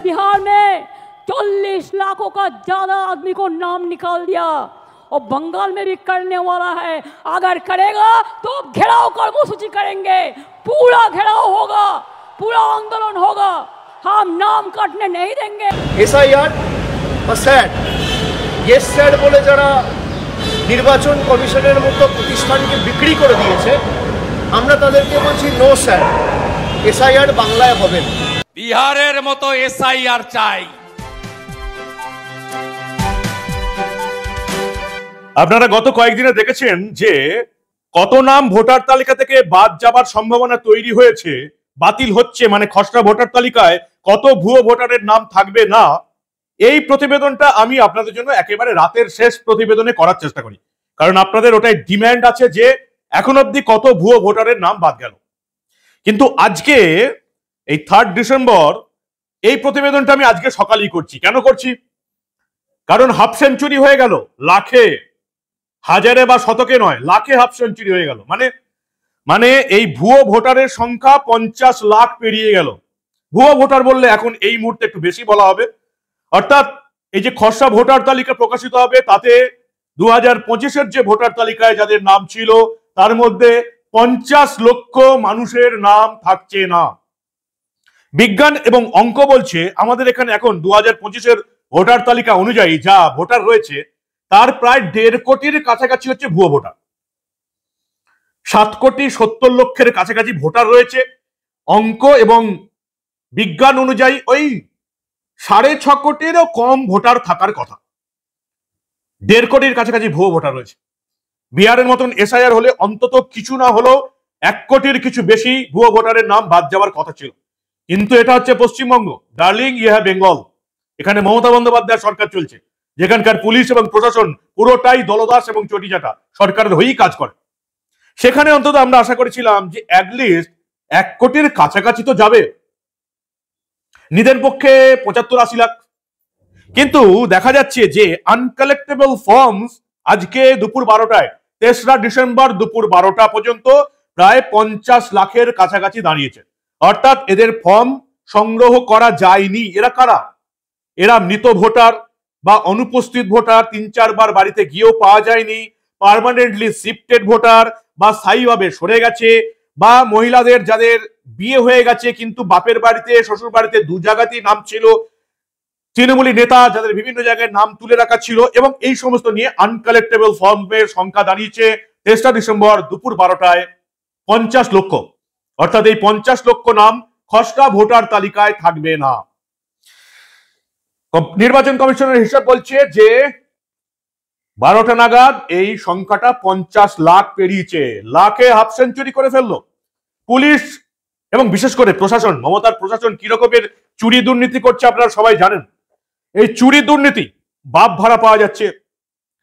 बिहार में 40 लाखों का ज्यादा आदमी को नाम निकाल दिया और बंगाल में भी करने वाला है। अगर करेगा तो घेराव कर्मसूची करेंगे, पूरा घेराव होगा, पूरा आंदोलन होगा, हम नाम काटने नहीं देंगे। एसआईआर বা স্যাট, ইয়েস স্যাট বলে যারা নির্বাচন কমিশনের মতো প্রতিষ্ঠানকে বিক্রি করে দিয়েছে, আমরা তাদেরকে বলছি নো স্যাট, এসআইআর বাংলায় হবে না। বিহারের মতো এসআইআর চাই। আপনারা গত কয়েকদিনে দেখেছেন যে কত নাম ভোটার তালিকা থেকে বাদ যাবার সম্ভাবনা তৈরি হয়েছে, বাতিল হচ্ছে, মানে খসড়া ভোটার তালিকায় কত ভুয়ো ভোটারের নাম থাকবে না। এই প্রতিবেদনটা আমি আপনাদের জন্য একেবারে রাতের শেষ প্রতিবেদনে করার চেষ্টা করি, কারণ আপনাদের ওটাই ডিম্যান্ড আছে যে এখন অব্দি কত ভুয়ো ভোটারের নাম বাদ গেল। কিন্তু আজকে এই 3 ডিসেম্বর এই প্রতিবেদনটা আমি আজকে সকালেই করছি। কেন করছি? কারণ হাফ সেঞ্চুরি হয়ে গেল, লাখে, হাজারে বা শতকে নয়, লাখে হাফ সেঞ্চুরি হয়ে গেল। মানে এই ভুয়ো ভোটারের সংখ্যা 50 লাখ পেরিয়ে গেল। ভুয়ো ভোটার বললে এখন এই মুহূর্তে একটু বেশি বলা হবে। অর্থাৎ এই যে খসড়া ভোটার তালিকা প্রকাশিত হবে, তাতে 2025-এর যে ভোটার তালিকায় যাদের নাম ছিল তার মধ্যে 50 লক্ষ মানুষের নাম থাকছে না। বিজ্ঞান এবং অঙ্ক বলছে আমাদের এখানে এখন 2025-এর ভোটার তালিকা অনুযায়ী যা ভোটার রয়েছে তার প্রায় 1.5 কোটির কাছাকাছি হচ্ছে ভুয়ো ভোটার। 7,70,00,000-এর কাছাকাছি ভোটার রয়েছে। অঙ্ক এবং বিজ্ঞান অনুযায়ী ওই 6.5 কোটিরও কম ভোটার থাকার কথা। 1.5 কোটির কাছাকাছি ভুয়ো ভোটার রয়েছে। বিহারের মতন এসআইআর হলে অন্তত কিছু না হলেও 1 কোটির কিছু বেশি ভুয়ো ভোটারের নাম বাদ যাওয়ার কথা ছিল। কিন্তু এটা হচ্ছে পশ্চিমবঙ্গ, ডার্লিং ইহা বেঙ্গল। এখানে মমতা বন্দ্যোপাধ্যায় সরকার চলছে, যেখানকার পুলিশ এবং প্রশাসন পুরোটাই দলদাস এবং চটিচাটা সরকারের হয়েই কাজ করে। সেখানে অন্তত আমরা আশা করেছিলাম যে অ্যাটলিস্ট 1 কোটির কাছাকাছি তো যাবে, নিদের পক্ষে 75-80 লাখ। কিন্তু দেখা যাচ্ছে যে আনকালেক্টেবল ফর্মস আজকে দুপুর 12টায়, 3রা ডিসেম্বর দুপুর 12টা পর্যন্ত প্রায় 50 লাখের কাছাকাছি দাঁড়িয়েছে। অর্থাৎ এদের ফর্ম সংগ্রহ করা যায়নি। এরা কারা? এরা মৃত ভোটার বা অনুপস্থিত ভোটার, 3-4 বার বাড়িতে গিয়েও পাওয়া যায়নি, পার্মানেন্টলি শিফটেড ভোটার বা স্থায়ীভাবে সরে গেছে, বা মহিলাদের যাদের বিয়ে হয়ে গেছে কিন্তু বাপের বাড়িতে শ্বশুর বাড়িতে 2 জায়গাতেই নাম ছিল, তৃণমূলী নেতা যাদের বিভিন্ন জায়গায় নাম তুলে রাখা ছিল, এবং এই সমস্ত নিয়ে আনকালেক্টেবল ফর্মের সংখ্যা দাঁড়িয়েছে 3রা ডিসেম্বর দুপুর 12টায় 50 লক্ষ। অর্থাৎ এই 50 লক্ষ নাম খসড়া ভোটার তালিকায় থাকবে না। নির্বাচন কমিশনের হিসাব বলছে যে 12টা নাগাদ এই সংখ্যাটা 50 লাখ পেরিয়েছে, লাখে হাফ সেঞ্চুরি করে ফেললো। পুলিশ এবং বিশেষ করে প্রশাসন, মমতার প্রশাসন কি রকমের চুরি দুর্নীতি করছে আপনারা সবাই জানেন। এই চুরি দুর্নীতি, বাপ ভাড়া পাওয়া যাচ্ছে,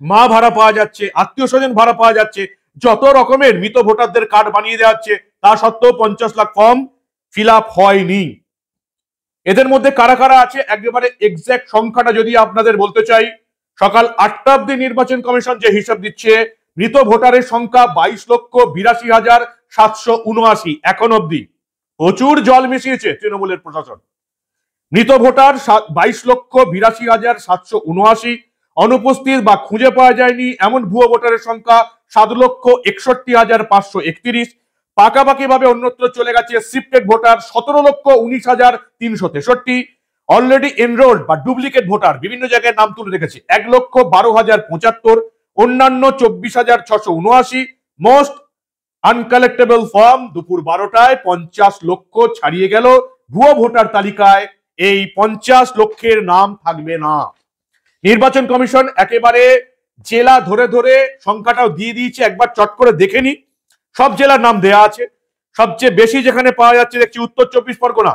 মা ভাড়া পাওয়া যাচ্ছে, আত্মীয় স্বজন ভাড়া পাওয়া যাচ্ছে, যত রকমের মৃত ভোটারদের কার্ড বানিয়ে দেওয়া হচ্ছে, তা সত্ত্বেও 50 লাখ ফর্ম ফিল আপ হয়নি। এদের মধ্যে কারা কারা আছে একেবারে এক্সাক্ট সংখ্যাটা যদি আপনাদের বলতে চাই, সকাল 8টা অব্দি নির্বাচন কমিশন যে হিসাব দিচ্ছে, মৃত ভোটারের সংখ্যা 22,82,779 এখন অব্দি। প্রচুর জল মিশিয়েছে তৃণমূলের প্রশাসন। মৃত ভোটার 22,82,779, অনুপস্থিত বা খুঁজে পাওয়া যায়নি এমন ভুয়ো ভোটারের সংখ্যা 7,61,531, পাকাপাকি ভাবে অন্যত্র চলে গেছে শিফটেড ভোটার 17,19,363, অলরেডি এনরোল্ড বা ডুপ্লিকেট ভোটার বিভিন্ন জায়গায় নাম তুলে রেখেছে 1,12,075, অন্যান্য 24,679। মোস্ট আনকালেক্টেবল ফর্ম দুপুর 12টায় 50 লক্ষ ছাড়িয়ে গেল। ভুয়ো ভোটার তালিকায় এই 50 লক্ষের নাম থাকবে না। নির্বাচন কমিশন একেবারে জেলা ধরে ধরে সংখ্যাটাও দিয়ে দিয়েছে, একবার চট করে দেখে নি। সব জেলার নাম দেয়া আছে। সবচেয়ে বেশি যেখানে পাওয়া যাচ্ছে দেখছি উত্তর 24 পরগনা।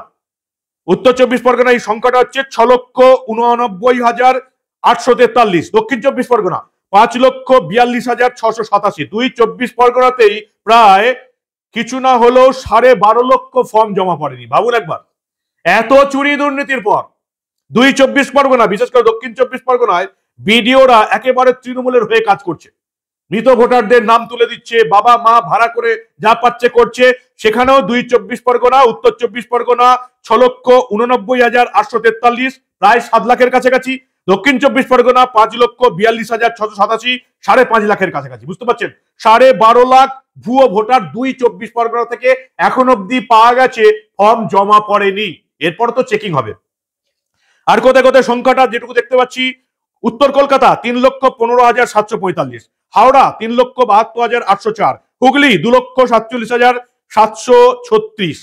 উত্তর 24 পরগনা এই সংখ্যাটা হচ্ছে 6,89,843। দক্ষিণ 24 পরগনা 5,42,687। 2 24 পরগনাতেই প্রায় কিছু না হলেও 12.5 লক্ষ ফর্ম জমা পড়েনি। ভাবুন একবার, এত চুরি দুর্নীতির পর 2 24 পরগনা, বিশেষ করে দক্ষিণ 24 পরগনায় বিডিওরা একেবারে তৃণমূলের হয়ে কাজ করছে। মৃত ভোটারদের নাম তুলে দিচ্ছে, বাবা মা ভাড়া করে যা পাচ্ছে করছে। সেখানেও 2 চব্বিশ পরগনা, উত্তর 24 পরগনা 6,89,843, প্রায় 7 লাখের কাছাকাছি। দক্ষিণ 24 পরগনা 5,42,687, 5.5 লাখের কাছাকাছি। বুঝতে পারছেন, 12.5 লাখ ভুয়ো ভোটার 2 চব্বিশ পরগনা থেকে এখন অব্দি পাওয়া গেছে, ফর্ম জমা পড়েনি। এরপর তো চেকিং হবে। আর কোথায় কোথায় সংখ্যাটা যেটুকু দেখতে পাচ্ছি, উত্তর কলকাতা 3,15,745, হাওড়া 3,72,804, হুগলি 2,47,736,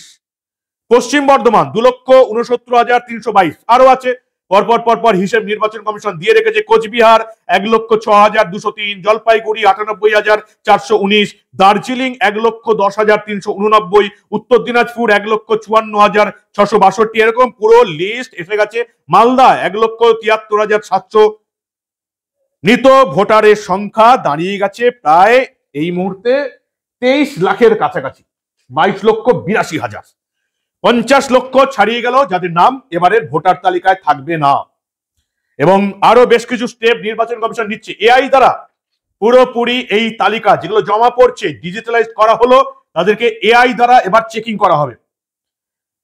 পশ্চিম বর্ধমান 2,69,322, আরো আছে পরপর পরপর হিসেব নির্বাচন কমিশন দিয়ে রেখেছে। কোচবিহার 1,06,203, জলপাইগুড়ি 98,419, দার্জিলিং 1,10,389, উত্তর দিনাজপুর 1,54,662, এরকম পুরো লিস্ট এসে গেছে। মালদা 1,73,700। মৃত ভোটারের সংখ্যা দাঁড়িয়ে গেছে প্রায় এই মুহূর্তে 23 লাখের কাছাকাছি, 22,82,000। 50 লক্ষ ছাড়িয়ে গেল যাদের নাম এবারের ভোটার তালিকায় থাকবে না। এবং আরো বেশ কিছু স্টেপ নির্বাচন কমিশন নিচ্ছে এআই দ্বারা। পুরোপুরি এই তালিকা যেগুলো জমা পড়ছে ডিজিটালাইজ করা হলো, তাদেরকে এআই দ্বারা এবার চেকিং করা হবে।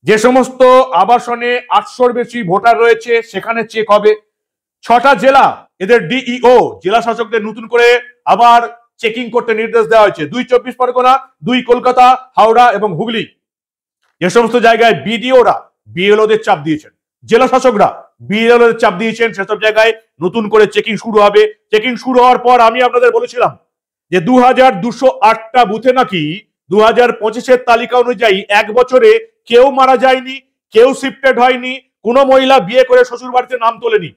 যে সমস্ত আবাসনে 800-র বেশি ভোটার রয়েছে সেখানে চেক হবে। 6টা জেলা, এদের ডিইও জেলা শাসকদের নতুন করে আবার চেকিং করতে নির্দেশ দেওয়া হয়েছে। 2 চব্বিশ পরগনা, 2 কলকাতা, হাওড়া এবং হুগলি। যে সমস্ত জায়গায় বিডিওরা বিএলওদের চাপ দিয়েছেন, জেলা শাসকরা বিএলওদের চাপ দিয়েছেন, সেসব জায়গায় নতুন করে চেকিং শুরু হবে। চেকিং শুরু হওয়ার পর আমি আপনাদের বলেছিলাম যে 2208টা বুথে নাকি 2025-এর তালিকা অনুযায়ী 1 বছরে কেউ মারা যায়নি, কেউ শিফটেড হয়নি, কোনো মহিলা বিয়ে করে শ্বশুর বাড়িতে নাম তোলেনি।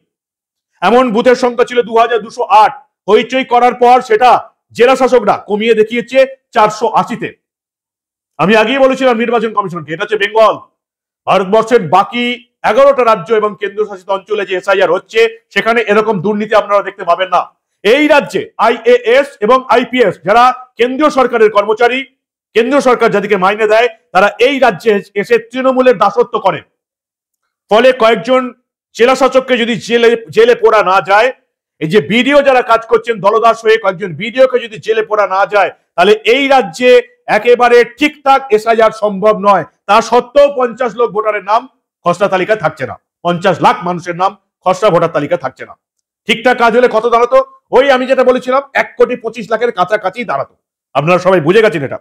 এমন বুথের সংখ্যা ছিল 2208। হইচই করার পর সেটা জেলা শাসকরা কমিয়ে দেখিয়েছে 480-তে। আমি আগেই বলেছিলাম নির্বাচন কমিশনকে, এটা হচ্ছে বেঙ্গল। ভারতবর্ষের বাকি 11টা রাজ্য এবং কেন্দ্রশাসিত অঞ্চলে যে এসআইআর হচ্ছে সেখানে এরকম দুর্নীতি আপনারা দেখতে পাবেন না। এই রাজ্যে আইএএস এবং আইপিএস যারা কেন্দ্রীয় সরকারের কর্মচারী, কেন্দ্রীয় সরকার যাদেরকে মাইনে দেয়, তারা এই রাজ্যে এসে তৃণমূলের দাসত্ব করে। ফলে কয়েকজন জেলা শাসককে যদি জেলে পোড়া না যায়, এই যে বিডিও যারা কাজ করছেন দলদাস হয়ে, কয়েকজন বিডিওকে যদি জেলে পোড়া না যায়, তাহলে এই রাজ্যে একেবারে ঠিকঠাক এসআইআর সম্ভব নয়। তা সত্ত্বেও 50 লাখ ভোটারের নাম খসড়া তালিকায় থাকছে না, 50 লাখ মানুষের নাম খসড়া ভোটার তালিকায় থাকছে না। ঠিকঠাক কাজ হলে কত দাঁড়াতো? ওই আমি যেটা বলেছিলাম 1,25,00,000-এর কাছাকাছি দাঁড়াতো। আপনারা সবাই বুঝে গেছেন এটা।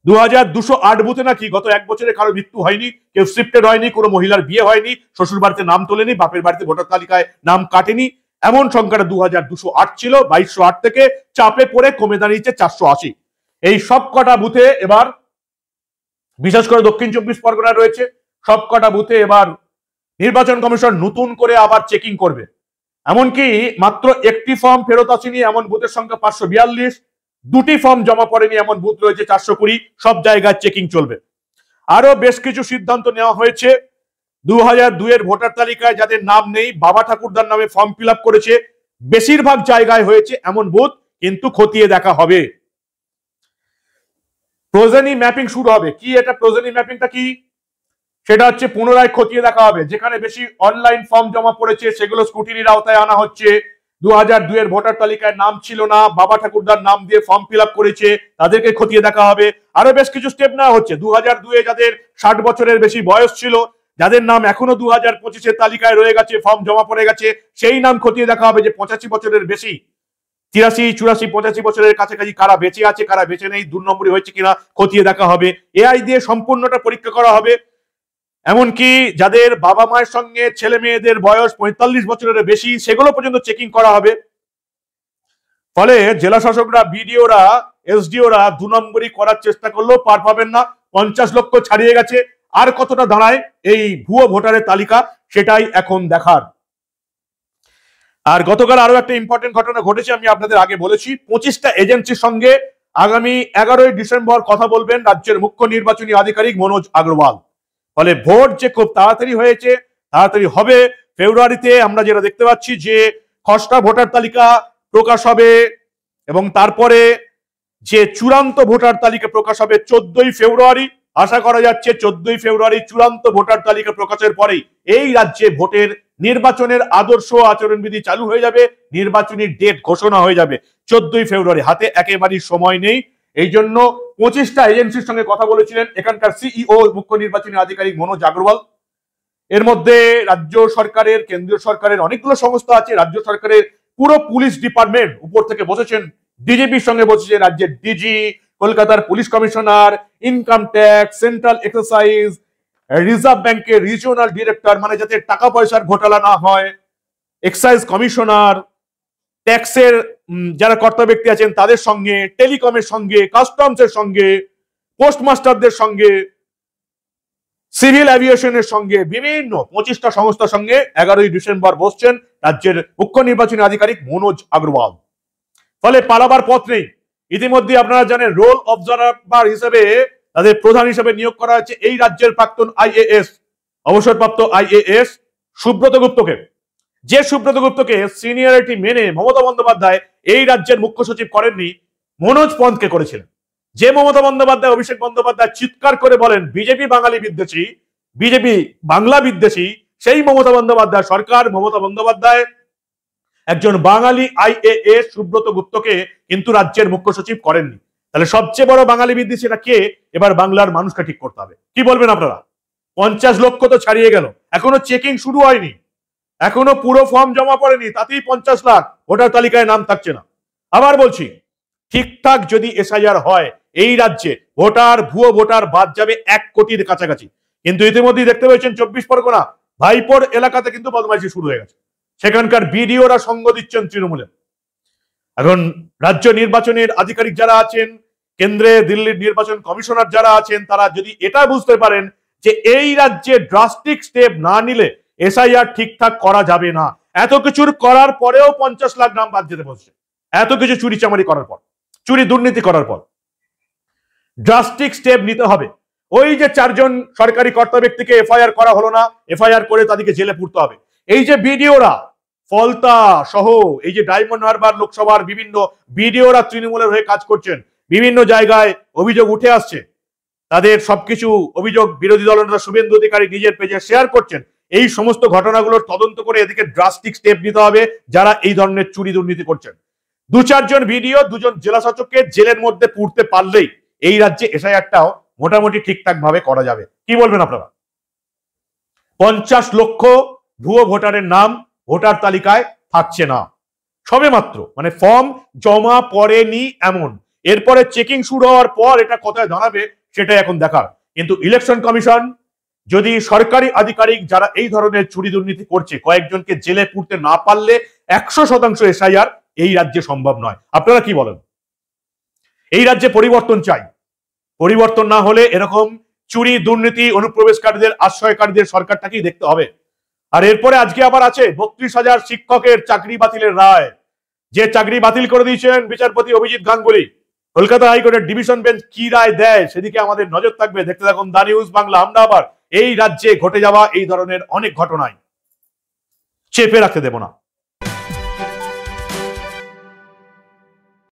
2208 বুথে নাকি গত 1 বছরে কারো মৃত্যু হয়নি, কেউ শিফটেড হয়নি, কোনো মহিলার বিয়ে হয়নি, শ্বশুর বাড়িতে নাম তোলেনি, বাপের বাড়িতে ভোটার তালিকায় নাম কাটেনি। এমন সংখ্যাটা 2208 ছিল, 2208 থেকে চাপে পড়ে কমে দাঁড়িয়েছে 480। এই সব কটা বুথে এবার, বিশেষ করে দক্ষিণ 24 পরগনা রয়েছে, সব কটা বুথে এবার নির্বাচন কমিশন নতুন করে আবার চেকিং করবে। এমনকি মাত্র একটি ফর্ম ফেরত আসেনি এমন বুথের সংখ্যা 542, 2টি ফর্ম জমা পড়েনি এমন বুথ রয়েছে 420। সব জায়গায় চেকিং চলবে। আরো বেশ কিছু সিদ্ধান্ত নেওয়া হয়েছে। 2002-এর ভোটার তালিকায় যাদের নাম নেই, বাবা ঠাকুরদার নামে ফর্ম ফিল আপ করেছে, বেশিরভাগ জায়গায় হয়েছে এমন বুথ কিন্তু খতিয়ে দেখা হবে। প্রোজেনি ম্যাপিং শুরু হবে। কি এটা প্রোজেনি ম্যাপিংটা কি? সেটা হচ্ছে পুনরায় খতিয়ে দেখা হবে। যেখানে বেশি অনলাইন ফর্ম জমা পড়েছে সেগুলো স্ক্রুটিনির আওতায় আনা হচ্ছে। 2002-এর ভোটার তালিকায় নাম ছিল না, বাবা ঠাকুরদার নাম দিয়ে ফর্ম ফিল আপ করেছে, তাদেরকে খতিয়ে দেখা হবে। আরো বেশ কিছু স্টেপ নেওয়া হচ্ছে। 2002-এ যাদের 60 বছরের বেশি বয়স ছিল, যাদের নাম এখনো 2025-এর তালিকায় রয়ে গেছে, ফর্ম জমা পড়ে গেছে, সেই নাম খতিয়ে দেখা হবে। যে 85 বছরের বেশি, 83, 84, 85 বছরের কাছাকাছি কারা বেঁচে আছে, কারা বেঁচে নেই, 2 নম্বরই হয়েছে কিনা খতিয়ে দেখা হবে। এআই দিয়ে সম্পূর্ণটা পরীক্ষা করা হবে। এমনকি যাদের বাবা মায়ের সঙ্গে ছেলে মেয়েদের বয়স 45 বছরের বেশি, সেগুলো পর্যন্ত চেকিং করা হবে। ফলে জেলা শাসকরা, বিডিওরা, এসডিওরা 2 নম্বরই করার চেষ্টা করলেও পার পাবেন না। 50 লক্ষ ছাড়িয়ে গেছে। আর কতটা দাঁড়ায় এই ভুয়ো ভোটারের তালিকা, সেটাই এখন দেখার। আর গতকাল আরো একটা ইম্পর্টেন্ট ঘটনা ঘটেছে, আমি আপনাদের আগে বলেছি। 25টা এজেন্সির সঙ্গে আগামী 11ই ডিসেম্বর কথা বলবেন রাজ্যের মুখ্য নির্বাচনী আধিকারিক মনোজ আগরওয়াল। ফলে ভোট যে খুব তাড়াতাড়ি হয়েছে, তাড়াতাড়ি হবে। ফেব্রুয়ারিতে আমরা যেটা দেখতে পাচ্ছি যে খসড়া ভোটার তালিকা প্রকাশ হবে এবং তারপরে যে চূড়ান্ত ভোটার তালিকা প্রকাশ হবে 14ই ফেব্রুয়ারি। আশা করা যাচ্ছে 14ই ফেব্রুয়ারি চূড়ান্ত ভোটার তালিকা প্রকাশের পরেই এই রাজ্যে ভোটের নির্বাচনের আদর্শ আচরণবিধি চালু হয়ে যাবে, নির্বাচনী ডেট ঘোষণা হয়ে যাবে। 14ই ফেব্রুয়ারি। হাতে একেবারেই সময় নেই, এই জন্য 25টা এজেন্সির সঙ্গে কথা বলেছিলেন এখানকার সিইও মুখ্য নির্বাচনী আধিকারিক মনোজ আগরওয়াল। এর মধ্যে রাজ্য সরকারের, কেন্দ্রীয় সরকারের অনেকগুলো সংস্থা আছে, রাজ্য সরকারের পুরো পুলিশ ডিপার্টমেন্ট উপর থেকে বসেছেন, ডিজিপির সঙ্গে বসেছে রাজ্যের ডিজি, কলকাতার police commissioner, income tax, central exercise, reserve ব্যাংকের রিজিওনাল ডিরেক্টর, মানে যাতে টাকা পয়সার ঘোটালা না হয়, এক্সাইজ কমিশনার, ট্যাক্সের যারা কর্তা ব্যক্তি আছেন তাদের সঙ্গে, টেলিকমের সঙ্গে, কাস্টমসের সঙ্গে, পোস্টমাস্টারদের সঙ্গে, সিভিল অ্যাভিয়েশনের সঙ্গে, বিভিন্ন 25টা সংস্থার সঙ্গে 11ই ডিসেম্বর বসছেন রাজ্যের মুখ্য নির্বাচনী আধিকারিক মনোজ আগরওয়াল। ফলে পালাবার পথ নেই। ইতিমধ্যে আপনারা জানেন রোল অবজারভার হিসেবে তাদের প্রধান হিসেবে নিয়োগ করা হয়েছে এই রাজ্যের প্রাক্তন আইএএস, অবসরপ্রাপ্ত আইএএস সুব্রত গুপ্তকে। যে সুব্রত গুপ্তকে সিনিয়রিটি মেনে মমতা বন্দ্যোপাধ্যায় এই রাজ্যের মুখ্য সচিব করেননি, মনোজ পন্তকে করেছিলেন। যে মমতা বন্দ্যোপাধ্যায়, অভিষেক বন্দ্যোপাধ্যায় চিৎকার করে বলেন বিজেপি বাঙালি বিদ্বেষী, বিজেপি বাংলা বিদ্বেষী, সেই মমতা বন্দ্যোপাধ্যায় সরকার, মমতা বন্দ্যোপাধ্যায় একজন বাঙালি আইএএস সুব্রত গুপ্তকে কিন্তু রাজ্যের মুখ্য সচিব করেননি। তাহলে সবচেয়ে বড় বাঙালি বিদ্বেষীরা কে? এবার বাংলার মানুষকে ঠিক করতে হবে। কি বলবেন আপনারা? 50 লক্ষ তো ছাড়িয়ে গেল, এখনো চেকিং শুরু হয়নি, এখনো পুরো ফর্ম জমা পড়েনি, তাতেই 50 লাখ ভোটার তালিকায় নাম থাকছে না। আবার বলছি, ঠিকঠাক যদি এসআইআর হয় এই রাজ্যে ভুয়ো ভোটার বাদ যাবে 1 কোটির কাছাকাছি। কিন্তু ইতিমধ্যেই দেখতে পেয়েছেন 24 পরগনা ভাইপোর এলাকাতে কিন্তু বদমাইশি শুরু হয়ে গেছে। সেখানকার বিডিওরা সঙ্গ দিচ্ছেন তৃণমূলে। এখন রাজ্য নির্বাচনের আধিকারিক যারা আছেন, কেন্দ্রে দিল্লির নির্বাচন কমিশনার যারা আছেন, তারা যদি এটা বুঝতে পারেন যে এই রাজ্যে ড্রাস্টিক স্টেপ না নিলে এসআইআর ঠিকঠাক করা যাবে না, এত কিছুর করার পরেও 50 লাখ নাম বাদ যেতে বসছে, এত কিছু চুরি চামারি করার পর, চুরি দুর্নীতি করার পর ড্রাস্টিক স্টেপ নিতে হবে। ওই যে 4 জন সরকারি কর্তা ব্যক্তিকে এফআইআর করা হলো না, এফআইআর করে তাদেরকে জেলে পুরতে হবে। এই যে বিডিওরা ফলতা সহ, এই যে ডায়মন্ড হারবার লোকসভার বিভিন্ন বিডিওরা তৃণমূলের হয়ে কাজ করছেন, বিভিন্ন জায়গায় অভিযোগ উঠে আসছে, তাদের সবকিছু অভিযোগ বিরোধী দলনেতা শুভেন্দু অধিকারী নিজের পেজে শেয়ার করছেন। এই সমস্ত ঘটনাগুলোর তদন্ত করে এদিকে ড্রাস্টিক স্টেপ নিতে হবে যারা এই ধরনের চুরি দুর্নীতি করছেন। 2-4 জন ভিডিও, 2 জন জেলা শাসককে জেলের মধ্যে পুরতে পারলেই এই রাজ্যে এসআইআরটাও মোটামুটি ঠিকঠাক ভাবে করা যাবে। কি বলবেন আপনারা? 50 লক্ষ ভুয়ো ভোটারের নাম ভোটার তালিকায় থাকছে না, সবে মাত্র, মানে ফর্ম জমা পড়েনি এমন। এরপরে চেকিং শুরু হওয়ার পর এটা কোথায় দাঁড়াবে সেটা এখন দেখার। কিন্তু ইলেকশন কমিশন যদি সরকারি আধিকারিক যারা এই ধরনের চুরি দুর্নীতি করছে কয়েকজনকে জেলে পুরতে না পারলে 100% এসআইআর এই রাজ্যে সম্ভব নয়। আপনারা কি বলেন? এই রাজ্যে পরিবর্তন চাই। পরিবর্তন না হলে এরকম চুরি দুর্নীতি অনুপ্রবেশকারীদের, আশ্রয়কারীদের সরকারটাকেই দেখতে হবে। আর এরপরে আজকে আবার আছে 32,000 শিক্ষকের চাকরি বাতিলের রায়। যে চাকরি বাতিল করে দিয়েছেন বিচারপতি অভিজিৎ গাঙ্গুলি, কলকাতা হাইকোর্টের ডিভিশন বেঞ্চ কি রায় দেয় সেদিকে আমাদের নজর থাকবে। দেখতে থাকুন দা নিউজ বাংলা। আমরা আবার এই রাজ্যে ঘটে যাওয়া এই ধরনের অনেক ঘটনায় চেপে রাখতে দেব না।